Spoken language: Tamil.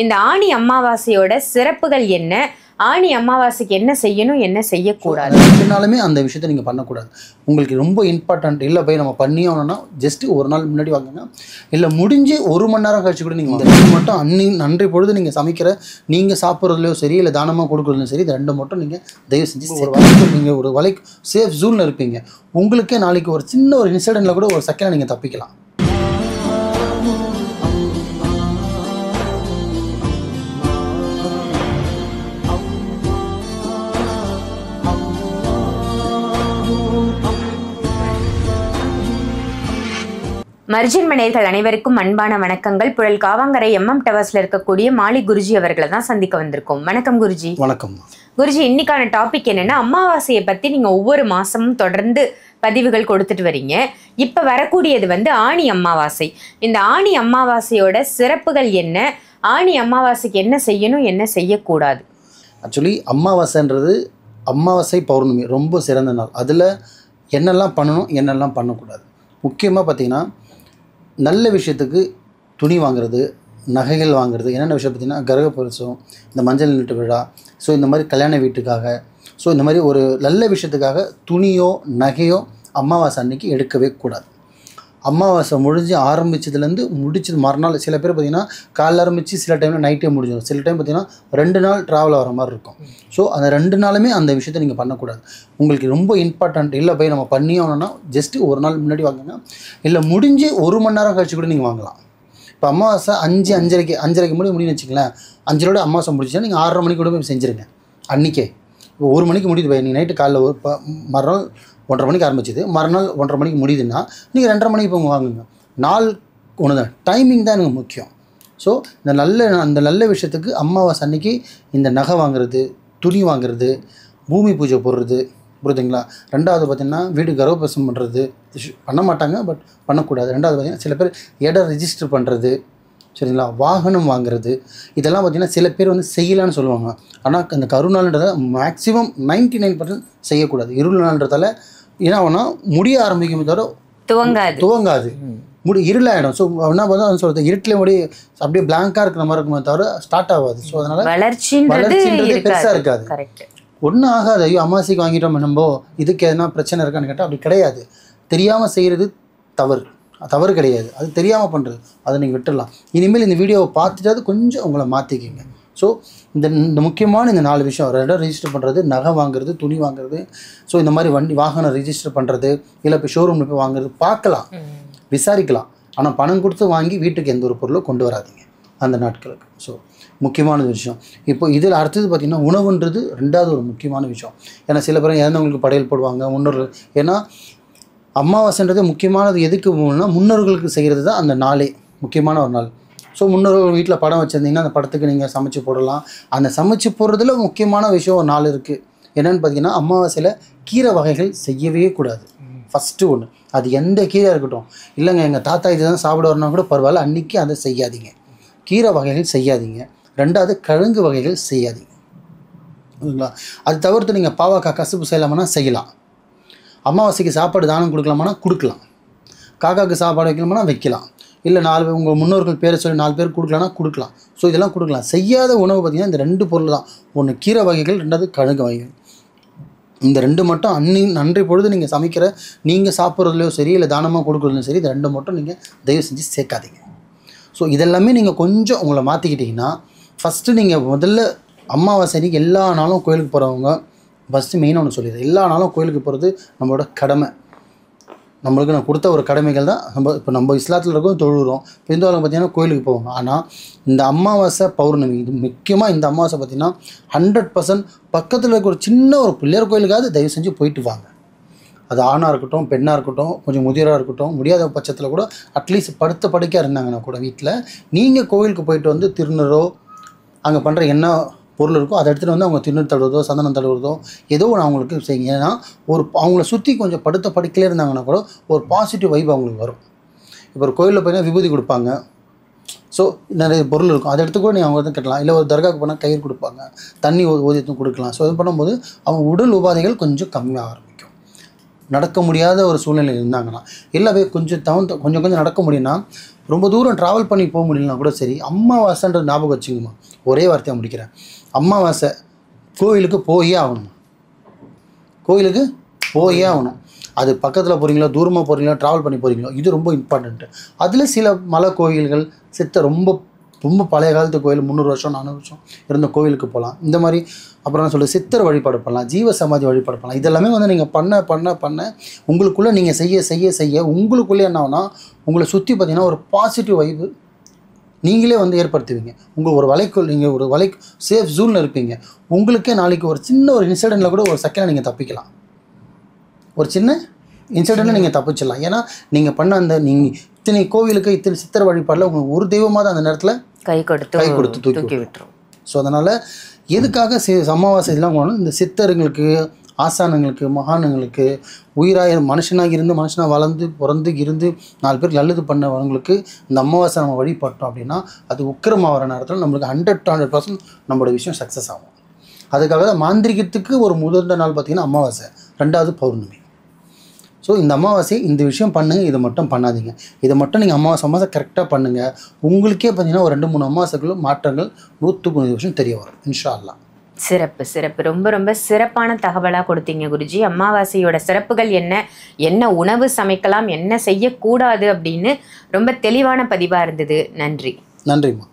இந்த ஆணி அமாவாசையோட சிறப்புகள் என்ன? ஆணி அமாவாசைக்கு என்ன செய்யணும், என்ன செய்யக்கூடாது? எதுனாலுமே அந்த விஷயத்தை நீங்கள் பண்ணக்கூடாது. உங்களுக்கு ரொம்ப இம்பார்ட்டன்ட் இல்லை போய் நம்ம பண்ணி ஆகணும்னா ஜஸ்ட்டு ஒரு நாள் முன்னாடி வாங்குங்க. இல்லை முடிஞ்சு 1 மணி நேரம் கழிச்சு கூட நீங்கள் இந்த 2 மட்டும் நன்றி பொழுது நீங்கள் சமைக்கிற நீங்கள் சாப்பிட்றதுலையோ சரி, இல்லை தானமாக கொடுக்குறதுலையும் சரி, இந்த 2 மட்டும் நீங்கள் தயவு செஞ்சு ஒரு வலைக்கு நீங்கள் ஒரு வலைக்கு சேஃப் ஜூனில் இருப்பீங்க. உங்களுக்கே நாளைக்கு ஒரு சின்ன ஒரு இன்சிடெண்ட்டில் கூட ஒரு செகண்ட் நீங்கள் தப்பிக்கலாம். மர்ஜன் மனையர்கள் அனைவருக்கும் அன்பான வணக்கங்கள். புழல் காவாங்கரை MM டவர்ஸ்ல இருக்கக்கூடிய மாலி குருஜி அவர்களை தான் சந்திக்க வந்திருக்கோம். வணக்கம் குருஜி. வணக்கம் குருஜி. இன்னைக்கான டாபிக் என்னன்னா, அமாவாசையை பத்தி நீங்க ஒவ்வொரு மாசமும் தொடர்ந்து பதிவுகள் கொடுத்துட்டு வரீங்க. இப்ப வரக்கூடியது ஆணி அமாவாசை. இந்த ஆணி அமாவாசையோட சிறப்புகள் என்ன? ஆணி அமாவாசைக்கு என்ன செய்யணும், என்ன செய்யக்கூடாது? ஆக்சுவலி அமாவாசைன்றது அமாவாசை பௌர்ணமி ரொம்ப சிறந்த நாள். அதில் என்னெல்லாம் பண்ணணும், என்னெல்லாம் பண்ணக்கூடாது. முக்கியமாக பார்த்திங்கன்னா, நல்ல விஷயத்துக்கு துணி வாங்குறது, நகைகள் வாங்குறது, என்னென்ன விஷயம் பார்த்திங்கன்னா கிரகப்பிரவேசம், இந்த மஞ்சள் நீட்டு விழா, ஸோ இந்த மாதிரி கல்யாண வீட்டுக்காக, ஸோ இந்த மாதிரி ஒரு நல்ல விஷயத்துக்காக துணியோ நகையோ அமாவாசை அன்றைக்கி எடுக்கவே கூடாது. அமாவாசை முடிஞ்சு ஆரம்பித்ததுலேருந்து முடிச்சது மறுநாள் சில பேர் பார்த்திங்கன்னா காலைல ஆரம்பித்து சில டைமில் நைட்டே முடிஞ்சிடும். சில டைம் பார்த்திங்கன்னா 2 நாள் ட்ராவல் ஆகிற மாதிரி இருக்கும். ஸோ அந்த 2 நாளுமே அந்த விஷயத்தை நீங்கள் பண்ணக்கூடாது. உங்களுக்கு ரொம்ப இம்பார்ட்டன்ட் இல்லை போய் நம்ம பண்ணி ஆகணும்னா ஜஸ்ட்டு ஒரு நாள் முன்னாடி வாங்குங்க. இல்லை முடிஞ்சு 1 மணி நேரம் கழிச்சு கூட நீங்கள் வாங்கலாம். இப்போ அமாவாசை 5:30 முடியும்னு வச்சுக்கலாம். 5:00 அமாவாசை முடிச்சுன்னா நீங்கள் 6:30 மணிக்கு கூட போய் செஞ்சுருங்க. அன்றைக்கே இப்போ 1 மணிக்கு முடியுது போய் நீங்கள் நைட்டு காலைல மறுநாள் 1:30 மணிக்கு ஆரம்பிச்சிது, மறுநாள் 1:30 மணிக்கு முடியுதுன்னா நீங்கள் 2:30 மணிக்கு போங்க வாங்குங்க. நாள் ஒன்று தான், டைமிங் தான் எனக்கு முக்கியம். ஸோ அந்த நல்ல விஷயத்துக்கு அமாவாசை அன்றைக்கி இந்த நகை வாங்குறது, துணி வாங்குறது, பூமி பூஜை போடுறது, புரியுதுங்களா? 2வது பார்த்திங்கன்னா வீடு கர்ப்பப்பிரவேசம் பண்ணுறது பண்ண மாட்டாங்க, பட் பண்ணக்கூடாது. 2வது பார்த்திங்கன்னா சில பேர் இடம் ரிஜிஸ்டர் பண்ணுறது, சரிங்களா? வாகனம் வாங்குறது, இதெல்லாம் பார்த்திங்கன்னா சில பேர் செய்யலான்னு சொல்லுவாங்க. ஆனால் அந்த கருநாள்ன்றதை மேக்ஸிமம் 99% செய்யக்கூடாது. இருள் நாள்ன்றதால என்ன ஆகும்னா முடிய ஆரம்பிக்கும் தவிர துவங்காது, இருளாயிடும். ஸோ என்ன பார்த்தா சொல்கிறது, இருட்டில் முடி அப்படியே பிளாங்காக இருக்கிற மாதிரி இருக்குமே தவிர ஸ்டார்ட் ஆகாது. ஸோ அதனால் வளர்ச்சின்றது பெருசாக இருக்காது, ஒன்றும் ஆகாது. ஐயோ அமாவாசைக்கு வாங்கிட்டோம் நம்ம, இதுக்கு எதனா பிரச்சனை இருக்கான்னு கேட்டால் அப்படி கிடையாது. தெரியாமல் செய்கிறது தவறு கிடையாது, அது தெரியாமல் பண்ணுறது, அதை நீங்கள் விட்டுடலாம். இனிமேல் இந்த வீடியோவை பார்த்துட்டாது கொஞ்சம் உங்களை மாற்றிக்கிங்க. ஸோ இந்த முக்கியமான இந்த 4 விஷயம், இடம் ரிஜிஸ்டர் பண்ணுறது, நகை வாங்குறது, துணி வாங்குறது, ஸோ இந்த மாதிரி வாகனம் ரிஜிஸ்டர் பண்ணுறது, இல்லை இப்போ ஷோரூமில் போய் வாங்குறது, பார்க்கலாம், விசாரிக்கலாம். ஆனால் பணம் கொடுத்து வாங்கி வீட்டுக்கு எந்த ஒரு பொருளும் கொண்டு வராதிங்க அந்த நாட்களுக்கு. ஸோ முக்கியமான விஷயம். இப்போ இதில் அடுத்தது பார்த்திங்கன்னா உணவுன்றது 2வது ஒரு முக்கியமான விஷயம். ஏன்னா சில பேர் இறந்தவங்களுக்கு படையல் போடுவாங்க முன்னோர்கள். ஏன்னா அமாவாசைன்றது முக்கியமானது எதுக்கு முன்னோர்களுக்கு செய்கிறது தான் அந்த நாளே முக்கியமான ஒரு நாள். ஸோ முன்னோர்கள் வீட்டில் படம் வச்சுருந்தீங்கன்னா அந்த படத்துக்கு நீங்கள் சமைச்சு போடலாம். அந்த சமைச்சு போடுறதுல முக்கியமான விஷயம் ஒரு நாள் இருக்குது. என்னென்னு பார்த்தீங்கன்னா அமாவாசையில் கீரை வகைகள் செய்யவே கூடாது. ஃபஸ்ட்டு ஒன்று, அது எந்த கீரை இருக்கட்டும், இல்லைங்க எங்கள் தாத்தா இது தான் சாப்பிடுவார்னா கூட பரவாயில்ல, அன்றைக்கி அதை செய்யாதீங்க. கீரை வகைகள் செய்யாதீங்க. 2வது கிழங்கு வகைகள் செய்யாதீங்க, ஓகேங்களா? அது தவிர்த்து நீங்கள் பாவக்காய் கசுப்பு செய்யலாமன்னா செய்யலாம். அமாவாசைக்கு சாப்பாடு தானம் கொடுக்கலாமான்னா கொடுக்கலாம். காக்காவுக்கு சாப்பாடு வைக்கலாமான்னா வைக்கலாம். இல்லை 4 பேர் உங்கள் முன்னோர்கள் பேரை சொல்லி 4 பேர் கொடுக்கலான்னா கொடுக்கலாம். ஸோ இதெல்லாம் கொடுக்கலாம். செய்யாத உணவு பார்த்திங்கன்னா இந்த 2 பொருள் தான். ஒன்று கீரை வகைகள், 2வது கிழங்கு வகைகள். இந்த 2 மட்டும் நன்றி பொழுது நீங்கள் சமைக்கிற நீங்கள் சாப்பிட்றதுலையோ சரி, இல்லை தானமாக கொடுக்குறதுலையும் சரி, இந்த 2 மட்டும் நீங்கள் தயவு செஞ்சு சேர்க்காதீங்க. ஸோ இதெல்லாமே நீங்கள் கொஞ்சம் உங்களை மாற்றிக்கிட்டிங்கன்னா, ஃபஸ்ட்டு நீங்கள் முதல்ல அமாவாசை அன்றைக்கி எல்லா நாளும் கோயிலுக்கு போகிறவங்க ஃபஸ்ட்டு மெயினாக ஒன்று சொல்லிடுறேன், எல்லா நாளும் கோயிலுக்கு போகிறது நம்மளோட கடமை. நம்மளுக்கு நான் கொடுத்த ஒரு கடமைகள் தான். நம்ம இஸ்லாத்தில் இருக்கோம், தொழுகிறோம். இந்துவாவில் பார்த்திங்கன்னா கோயிலுக்கு போவாங்க. ஆனால் இந்த அமாவாசை பௌர்ணமி, இது முக்கியமாக இந்த அமாவாசை பார்த்திங்கன்னா 100% பக்கத்தில் இருக்க ஒரு சின்ன ஒரு பிள்ளையார் கோயிலுக்காவது தயவு செஞ்சு போயிட்டு வாங்க. அது ஆணாக இருக்கட்டும், பெண்ணாக இருக்கட்டும், கொஞ்சம் முதிராக இருக்கட்டும், முடியாத பட்சத்தில் கூட அட்லீஸ்ட் படுக்கையாக இருந்தாங்கன்னா கூட வீட்டில் நீங்கள் கோவிலுக்கு போயிட்டு திருநூறோ அங்கே பண்ணுற என்ன பொருள் இருக்கோ அதை எடுத்துகிட்டு அவங்க திருநூறு தழுவுறதோ சந்தனம் தழுவுறதோ ஏதோ ஒன்று அவங்களுக்கு செய்யுங்க. ஏன்னா அவங்கள சுற்றி கொஞ்சம் படுக்கையிலே இருந்தாங்கன்னா கூட ஒரு பாசிட்டிவ் வைப் அவங்களுக்கு வரும். இப்போ ஒரு கோயிலில் போய்னா விபூதி கொடுப்பாங்க, ஸோ நிறைய பொருள் இருக்கும், அதை எடுத்து கூட நீங்கள் அவங்க கட்டலாம். இல்லை ஒரு தர்காவுக்கு போனால் கயிறு கொடுப்பாங்க, தண்ணி ஓதியத்தும் கொடுக்கலாம். ஸோ இது பண்ணும்போது அவங்க உடல் உபாதைகள் கொஞ்சம் கம்மியாக ஆரம்பிக்கும். நடக்க முடியாத ஒரு சூழ்நிலை இருந்தாங்கன்னா, இல்லை கொஞ்சம் நடக்க முடியும்னா ரொம்ப தூரம் ட்ராவல் பண்ணி போக முடியலனா கூட சரி, அமாவாசைன்ற ஞாபகம் வச்சுங்கம்மா. ஒரே வார்த்தையாக முடிக்கிறேன். அமாவாசை கோயிலுக்கு போயே ஆகணும். கோயிலுக்கு போயே ஆகணும். அது பக்கத்தில் போகிறீங்களோ, தூரமாக போகிறீங்களோ, ட்ராவல் பண்ணி போகிறீங்களோ, இது ரொம்ப இம்பார்ட்டண்ட்டு. அதில் சில மலை கோயில்கள், ரொம்ப ரொம்ப பழைய காலத்து கோயில், 300 வருஷம் 400 வருஷம் இருந்த கோயிலுக்கு போகலாம். இந்த மாதிரி அப்புறம் நான் சொல்ல சித்தர் வழிபாடு பண்ணலாம், ஜீவ சமாதி வழிபாடு பண்ணலாம். இதெல்லாமே வந்து நீங்கள் பண்ண உங்களுக்குள்ளே நீங்கள் செய்ய உங்களுக்குள்ளே என்ன ஆகுனா, உங்களை சுற்றி பார்த்தீங்கன்னா ஒரு பாசிட்டிவ் வைப்பு நீங்களே வந்து ஏற்படுத்துவீங்க. உங்கள் ஒரு வலைக்குள் நீங்கள் ஒரு சேஃப் ஜோனில் இருப்பீங்க. உங்களுக்கே நாளைக்கு ஒரு சின்ன ஒரு இன்சிடெண்ட்டில் கூட ஒரு செகண்டில் நீங்கள் தப்பிக்கலாம். ஒரு சின்ன இன்சிடெண்ட்டில் நீங்கள் தப்பிச்சிடலாம். ஏன்னா நீங்கள் பண்ண அந்த நீங்கள் இத்தனை கோவிலுக்கு இத்தனை சித்தர் வழிபாடில் உங்களுக்கு ஒரு தெய்வமாக தான் அந்த நேரத்தில் கை கொடுத்து தூக்கி விட்டுரும். ஸோ அதனால் எதுக்காக அமாவாசை இதெல்லாம் போகணும்? இந்த சித்தருங்களுக்கு, ஆசானங்களுக்கு, மகானுங்களுக்கு, உயிராக மனுஷனாக இருந்து மனுஷனாக வளர்ந்து பிறந்து இருந்து 4 பேருக்கு நல்லது பண்ணவங்களுக்கு இந்த அமாவாசை நம்ம வழிபட்டோம் அப்படின்னா அது உக்கிரமாக வர நேரத்தில் நம்மளுக்கு 100% நம்மளோட விஷயம் சக்ஸஸ் ஆகும். அதுக்காக தான் மாந்திரிகத்துக்கு ஒரு முதல் நாள் பார்த்திங்கன்னா அமாவாசை, 2வது பௌர்ணமி. ஸோ இந்த அமாவாசை இந்த விஷயம் பண்ணுங்கள், இதை மட்டும் பண்ணாதீங்க. இதை மட்டும் நீங்கள் அமாவாசை கரெக்டாக பண்ணுங்கள். உங்களுக்கே பார்த்தீங்கன்னா ஒரு 2-3 அமாவாசைக்குள்ள மாற்றங்கள் 100% தெரிய வரும் இன்ஷா அல்லாஹ். சிறப்பு. ரொம்ப ரொம்ப சிறப்பான தகவலாக கொடுத்தீங்க குருஜி. அமாவாசையோட சிறப்புகள் என்ன உணவு சமைக்கலாம், என்ன செய்யக்கூடாது அப்படின்னு ரொம்ப தெளிவான பதிவாக இருந்தது. நன்றிம்மா.